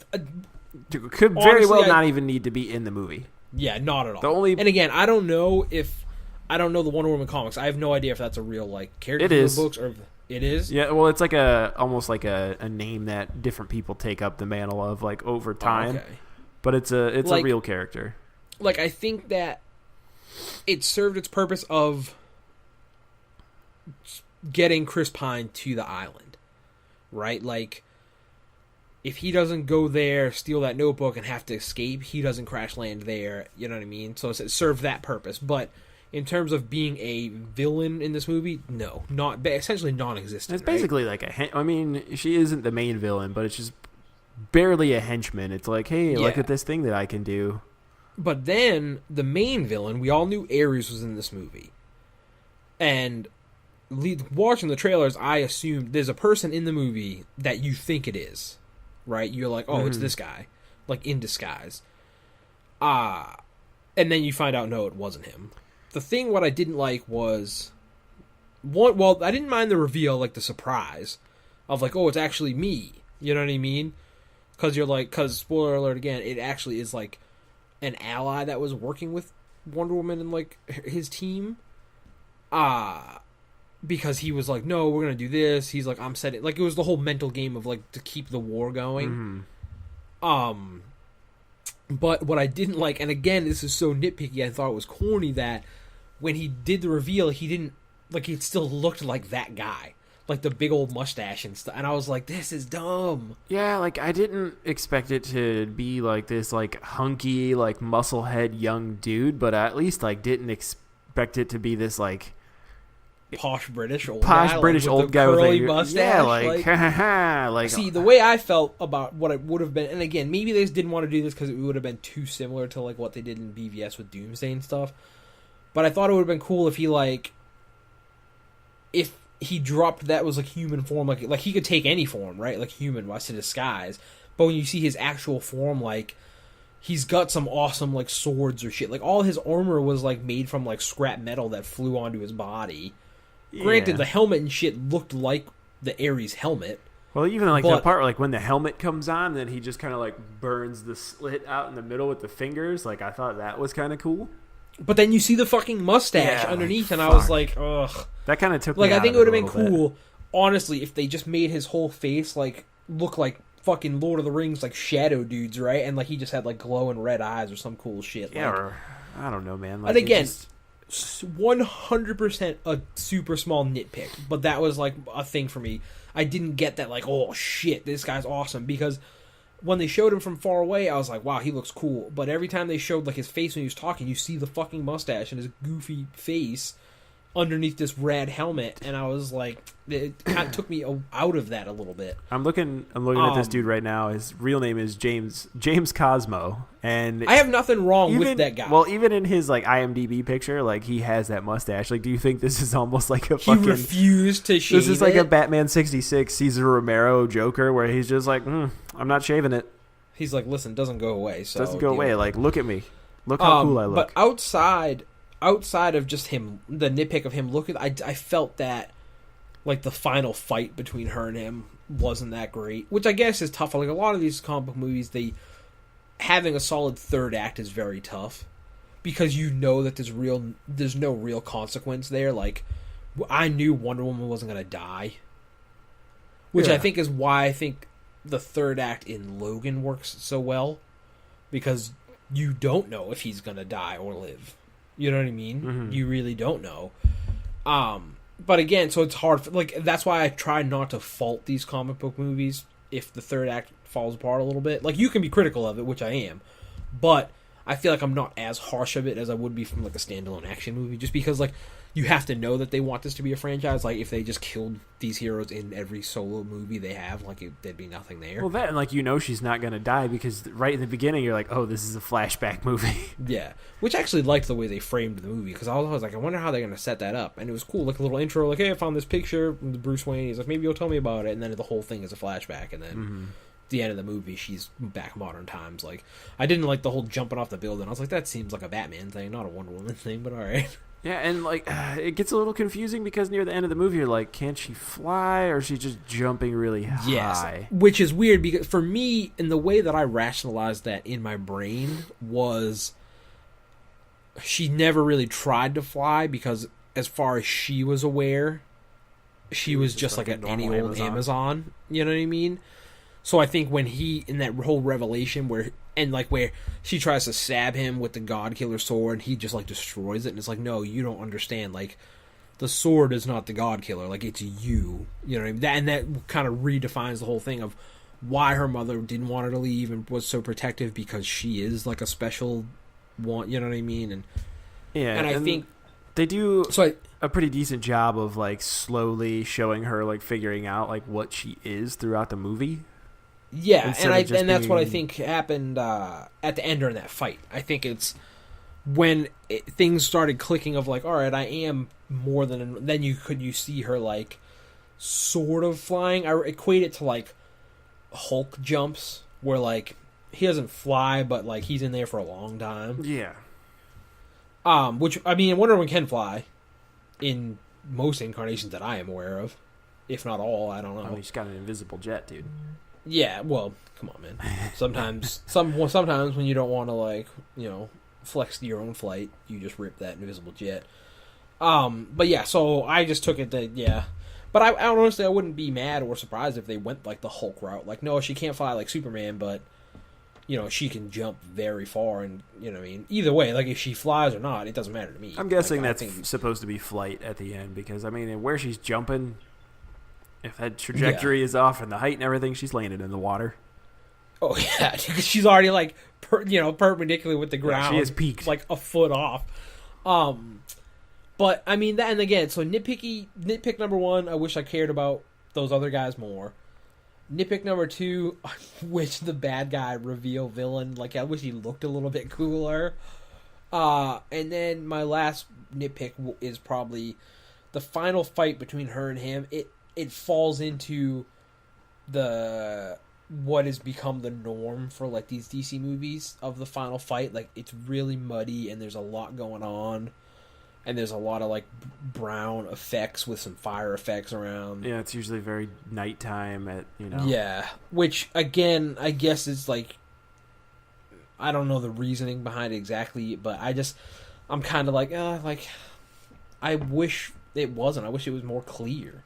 could very well not even need to be in the movie. Yeah, not at all. And again, I don't know the Wonder Woman comics. I have no idea if that's a real like character in the books or it is. Yeah, well, it's like almost like a name that different people take up the mantle of like over time. Okay. But it's a real character. Like I think that it served its purpose of getting Chris Pine to the island, right? Like, if he doesn't go there, steal that notebook, and have to escape, he doesn't crash land there, you know what I mean? So it served that purpose. But in terms of being a villain in this movie, no. Essentially non-existent. It's basically like she isn't the main villain, but it's just barely a henchman. It's like, hey, look at this thing that I can do. But then, the main villain, we all knew Ares was in this movie. And watching the trailers, I assumed there's a person in the movie that you think it is, right? You're like, oh, it's this guy, like in disguise. And then you find out, no, it wasn't him. The thing, what I didn't like was, I didn't mind the reveal, like the surprise of like, oh, it's actually me. You know what I mean? Because spoiler alert again, it actually is like an ally that was working with Wonder Woman and like his team. Because he was like, no, we're going to do this. He's like, I'm setting... Like, it was the whole mental game of, like, to keep the war going. Mm-hmm. But what I didn't like... And again, this is so nitpicky, I thought it was corny that when he did the reveal, he didn't... Like, he still looked like that guy. Like, the big old mustache and stuff. And I was like, this is dumb. Yeah, like, I didn't expect it to be, like, this, like, hunky, like, musclehead young dude. But I at least, like, didn't expect it to be this, like... Posh British old guy with curly mustache. Yeah, like see, the way I felt about what it would have been, and again, maybe they just didn't want to do this because it would have been too similar to like what they did in BVS with Doomsday and stuff. But I thought it would have been cool if he dropped that was like human form, like he could take any form, right? Like human, was to disguise. But when you see his actual form, like he's got some awesome like swords or shit. Like all his armor was like made from like scrap metal that flew onto his body. Yeah. Granted, the helmet and shit looked like the Ares helmet. Well, even like the part like when the helmet comes on, then he just kind of like burns the slit out in the middle with the fingers. Like I thought that was kind of cool. But then you see the fucking mustache underneath, and I was like, ugh. That kind of took like me I think it would have been cool. honestly, if they just made his whole face like look like fucking Lord of the Rings like shadow dudes, right? And like he just had like glowing red eyes or some cool shit. Yeah, like, or I don't know, man. Like, and again, 100% a super small nitpick, but that was like a thing for me. I didn't get that like, oh shit, this guy's awesome, because when they showed him from far away, I was like, wow, he looks cool. But every time they showed like his face when he was talking, you see the fucking mustache and his goofy face underneath this rad helmet, and I was like, it kind of took me out of that a little bit. I'm looking at this dude right now. His real name is James Cosmo, and I have nothing wrong with that guy. Well, even in his like IMDb picture, like he has that mustache. Like, do you think this is almost like a fucking? He refused to shave. This is like a Batman '66 Cesar Romero Joker, where he's just like, I'm not shaving it. He's like, listen, doesn't go away. So doesn't go away. Like, look at me. Look how cool I look. But outside of just him, the nitpick of him looking, I felt that like the final fight between her and him wasn't that great, which I guess is tough. Like a lot of these comic book movies, having a solid third act is very tough, because you know that there's no real consequence there. Like, I knew Wonder Woman wasn't gonna die, which I think is why I think the third act in Logan works so well, because you don't know if he's gonna die or live. You know what I mean? Mm-hmm. You really don't know. But again, so it's hard. Like, that's why I try not to fault these comic book movies if the third act falls apart a little bit. Like, you can be critical of it, which I am, but I feel like I'm not as harsh of it as I would be from like a standalone action movie, just because like you have to know that they want this to be a franchise. Like, if they just killed these heroes in every solo movie they have, like, there'd be nothing there. Well, that, and like, you know, she's not gonna die, because right in the beginning you're like, oh, this is a flashback movie. Yeah, which I actually liked the way they framed the movie, because I was like, I wonder how they're gonna set that up, and it was cool, like a little intro, like, hey, I found this picture with Bruce Wayne. He's like, maybe you'll tell me about it, and then the whole thing is a flashback, and then the end of the movie, she's back modern times. Like, I didn't like the whole jumping off the building. I was like, that seems like a Batman thing, not a Wonder Woman thing, but all right. Yeah, and like it gets a little confusing, because near the end of the movie, you're like, can she fly, or is she just jumping really high? Yes, which is weird, because for me, in the way that I rationalized that in my brain was, she never really tried to fly, because as far as she was aware, she was just like any old Amazon. You know what I mean? So I think when he, in that whole revelation where she tries to stab him with the God Killer sword, and he just like destroys it, and it's like, no, you don't understand. Like, the sword is not the God Killer. Like, it's you. You know what I mean? And that kind of redefines the whole thing of why her mother didn't want her to leave and was so protective, because she is like a special one. You know what I mean? And yeah, and I think they do a pretty decent job of like slowly showing her like figuring out like what she is throughout the movie. Yeah, and that's what I think happened at the end during that fight. I think it's when things started clicking of like, all right, I am more than. Then you see her like sort of flying. I equate it to like Hulk jumps, where like he doesn't fly, but like he's in there for a long time. Yeah. Which, I mean, Wonder Woman can fly in most incarnations that I am aware of, if not all. I don't know. I mean, she's got an invisible jet, dude. Yeah, well, come on, man. Sometimes when you don't want to, like, you know, flex your own flight, you just rip that invisible jet. But yeah, so I just took it that, yeah. But I honestly, I wouldn't be mad or surprised if they went, like, the Hulk route. Like, no, she can't fly like Superman, but, you know, she can jump very far, and, you know what I mean? Either way, like, if she flies or not, it doesn't matter to me. I'm guessing that's supposed to be flight at the end, because, I mean, where she's jumping, if that trajectory is off and the height and everything, she's landing in the water. Oh, yeah. She's already, like, perpendicular with the ground. Yeah, she is peaked. Like, a foot off. But, I mean, that, and again, so nitpick number one, I wish I cared about those other guys more. Nitpick number two, I wish the bad guy reveal villain, like, I wish he looked a little bit cooler. And then my last nitpick is probably the final fight between her and him. It falls into what has become the norm for like these DC movies of the final fight. Like, it's really muddy, and there's a lot going on, and there's a lot of like brown effects with some fire effects around. Yeah, it's usually very nighttime at, you know. Yeah, which again, I guess is like, I don't know the reasoning behind it exactly, but I'm kind of like, I wish it wasn't. I wish it was more clear.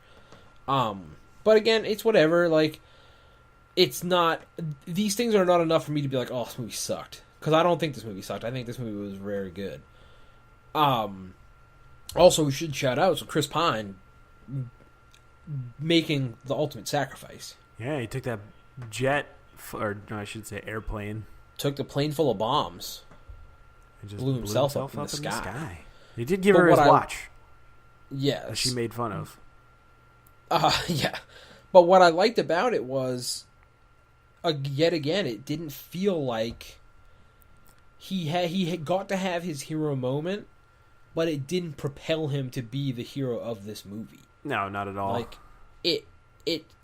But again, it's whatever. Like, it's not. These things are not enough for me to be like, oh, this movie sucked. Because I don't think this movie sucked. I think this movie was very good. Also, we should shout out Chris Pine making the ultimate sacrifice. Yeah, he took that jet, or no, I should say airplane. Took the plane full of bombs. And just blew himself up in the sky. He did give her his watch. Yes. That she made fun of. Yeah. But what I liked about it was, yet again, it didn't feel like he had got to have his hero moment, but it didn't propel him to be the hero of this movie. No, not at all. Like,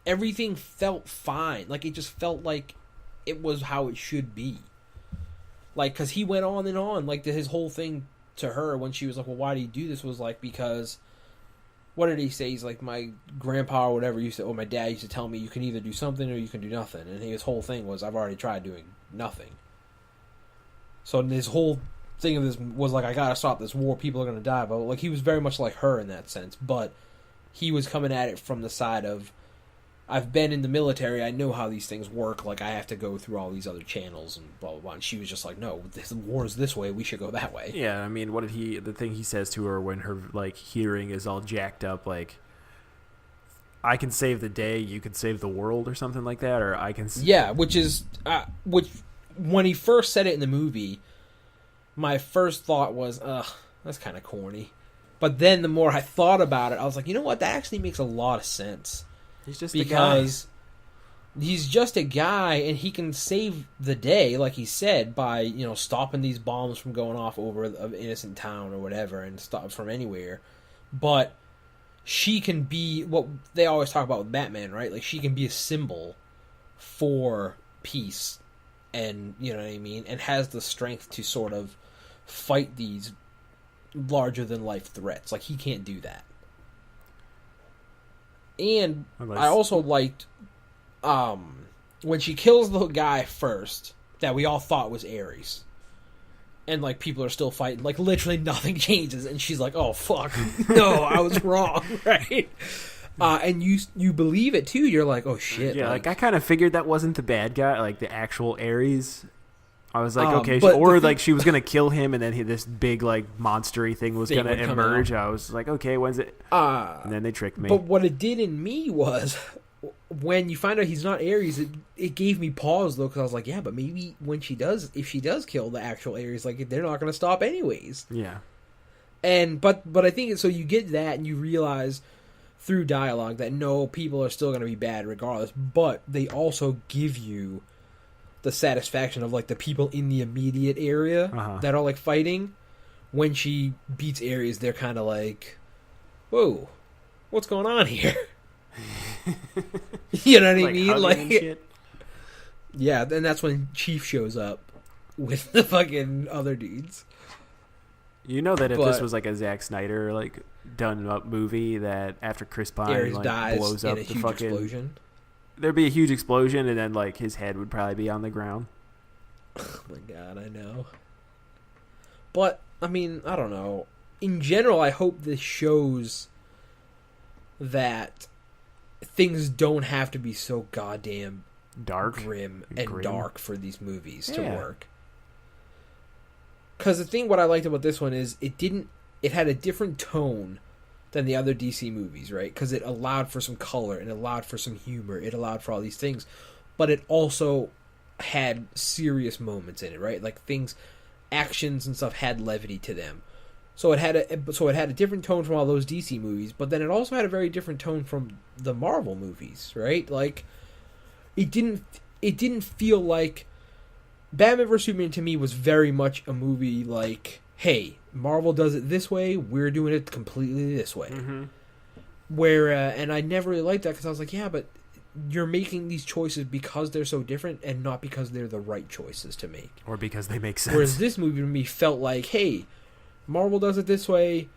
everything felt fine. Like, it just felt like it was how it should be. Like, because he went on and on. Like, his whole thing to her when she was like, well, why do you do this? Was like, because, what did he say? He's like, my grandpa or whatever used to, or my dad used to tell me, you can either do something or you can do nothing. And his whole thing was, I've already tried doing nothing. So his whole thing of this was like, I gotta stop this war, people are gonna die. But like, he was very much like her in that sense. But he was coming at it from the side of, I've been in the military, I know how these things work, like, I have to go through all these other channels, and blah, blah, blah. And she was just like, no, the war is this way, we should go that way. Yeah, I mean, the thing he says to her when her, like, hearing is all jacked up, like, I can save the day, you can save the world, or something like that, or I can... Yeah, which, when he first said it in the movie, my first thought was, ugh, that's kind of corny. But then the more I thought about it, I was like, you know what, that actually makes a lot of sense. He's just because he's just a guy, and he can save the day, like he said, by stopping these bombs from going off over an innocent town or whatever, and stop from anywhere. But she can be what they always talk about with Batman, right? Like, she can be a symbol for peace, and you know what I mean, and has the strength to sort of fight these larger than life threats. Like, he can't do that. And I also liked when she kills the guy first that we all thought was Ares. And, like, people are still fighting. Like, literally nothing changes. And she's like, oh, fuck. No, I was wrong, right? And you believe it, too. You're like, oh, shit. Yeah, like I kind of figured that wasn't the bad guy, like, the actual Ares. I was like, okay, she was going to kill him, and then this big, like, monster-y thing was going to emerge. I was like, okay, when's it? And then they tricked me. But what it did in me was, when you find out he's not Ares, it gave me pause, though, because I was like, yeah, but maybe if she does kill the actual Ares, like, they're not going to stop anyways. Yeah. But I think, so you get that, and you realize through dialogue that, no, people are still going to be bad regardless, but they also give you the satisfaction of, like, the people in the immediate area that are, like, fighting. When she beats Ares, they're kind of like, whoa, what's going on here? You know what I mean? Like, yeah, and that's when Chief shows up with the fucking other dudes. You know that if this was like a Zack Snyder, like, done up movie, that after Chris Pine, like, dies blows up in a the huge fucking explosion. There'd be a huge explosion, and then, like, his head would probably be on the ground. Oh my god, I know. But, I mean, I don't know. In general, I hope this shows that things don't have to be so goddamn grim and dark for these movies to work. Because what I liked about this one is it had a different tone than the other DC movies, right? Because it allowed for some color, and it allowed for some humor, it allowed for all these things, but it also had serious moments in it, right? Like, actions and stuff had levity to them. So it had a different tone from all those DC movies, but then it also had a very different tone from the Marvel movies, right? Like, it didn't feel like Batman vs Superman to me was very much a movie like, hey, Marvel does it this way, we're doing it completely this way. Mm-hmm. Where, and I never really liked that, because I was like, yeah, but you're making these choices because they're so different, and not because they're the right choices to make. Or because they make sense. Whereas this movie to me felt like, hey, Marvel does it this way,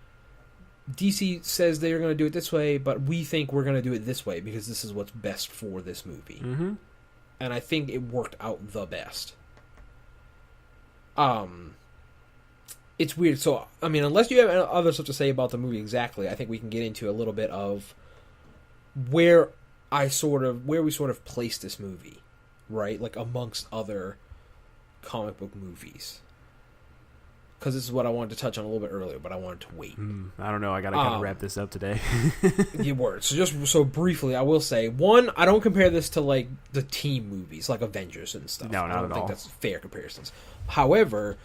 DC says they're going to do it this way, but we think we're going to do it this way because this is what's best for this movie. Mm-hmm. And I think it worked out the best. It's weird. So, I mean, unless you have other stuff to say about the movie exactly, I think we can get into a little bit of where we sort of place this movie, right? Like amongst other comic book movies. Because this is what I wanted to touch on a little bit earlier, but I wanted to wait. I don't know. I gotta kind of wrap this up today. You were. So briefly, I will say, one, I don't compare this to like the team movies, like Avengers and stuff. No, not I don't at think all. that's fair comparisons. However,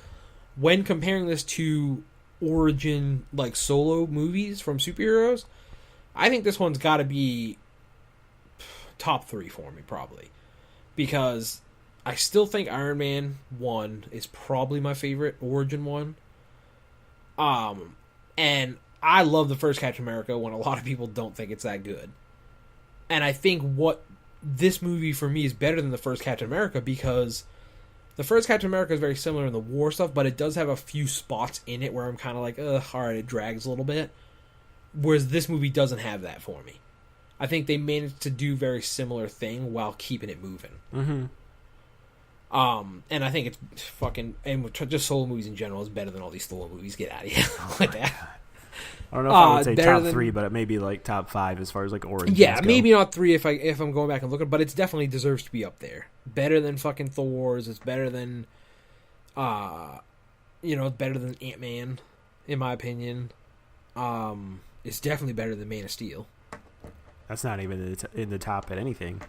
when comparing this to origin like solo movies from superheroes, I think this one's got to be top 3 for me, probably, because I still think Iron Man 1 is probably my favorite origin one. And I love the first Captain America when a lot of people don't think it's that good. And I think what this movie for me is better than the first Captain America, because the first Captain America is very similar in the war stuff, but it does have a few spots in it where I'm kind of like, alright, it drags a little bit. Whereas this movie doesn't have that for me. I think they managed to do very similar thing while keeping it moving. Mm-hmm. And I think it's fucking, and just solo movies in general is better than all these Thor movies. Get out of here. Like that. I don't know if I would say better top than- 3, but it may be like top 5 as far as like origins Yeah, go. maybe not 3 if I'm going back and looking, but it's definitely deserves to be up there. Better than fucking Thor's. It's better than, better than Ant-Man, in my opinion. It's definitely better than Man of Steel. That's not even in the top at anything.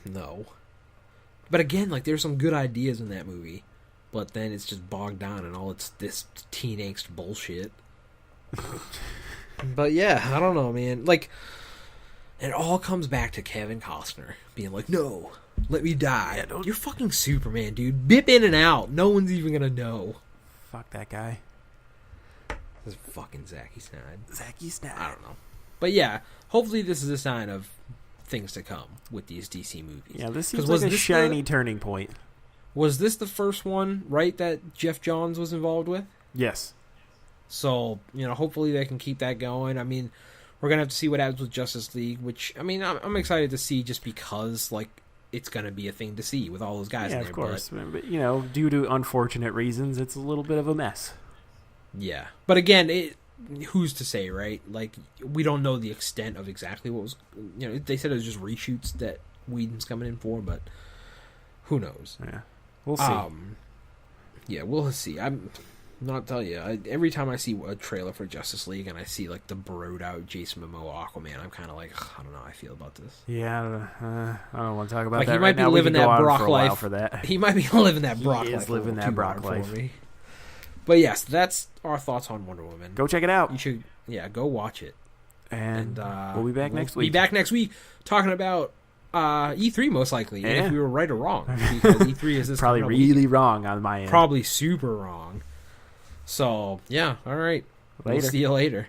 No. But again, like, there's some good ideas in that movie, but then it's just bogged down in all it's this teen angst bullshit. But yeah, I don't know, man. Like, it all comes back to Kevin Costner being like, "No, let me die." Yeah, You're fucking Superman, dude. Bip in and out. No one's even gonna know. Fuck that guy. This fucking Zacky Snyder. Zacky Snyder. I don't know. But yeah, hopefully this is a sign of things to come with these DC movies. Yeah, this 'Cause seems was like a this shiny turning point. Was this the first one, right, that Jeff Johns was involved with? Yes. So, hopefully they can keep that going. I mean, we're going to have to see what happens with Justice League, which, I mean, I'm excited to see just because, like, it's going to be a thing to see with all those guys Yeah, in there. of course. But, due to unfortunate reasons, it's a little bit of a mess. Yeah. But again, who's to say, right? Like, we don't know the extent of exactly what was, they said it was just reshoots that Whedon's coming in for, but who knows? Yeah. We'll see. Yeah, we'll see. I'm not telling you. Every time I see a trailer for Justice League and I see like the broed out Jason Momoa Aquaman, I'm kind of like, I don't know how I feel about this. Yeah, I don't want to talk about Like, that he might right be now. living we can go that on Brock for a while life. for that. He might be living that Brock He life. is living a little that too Brock hard life. for me. But yes, that's our thoughts on Wonder Woman. Go check it out. You should, go watch it. And And we'll be back next week. Be back next week talking about E3 most likely, and Yeah. if we were right or wrong, because E3 is this Probably coming up week. really wrong on my end. Probably super wrong. So yeah, all right. We'll Later. see you later.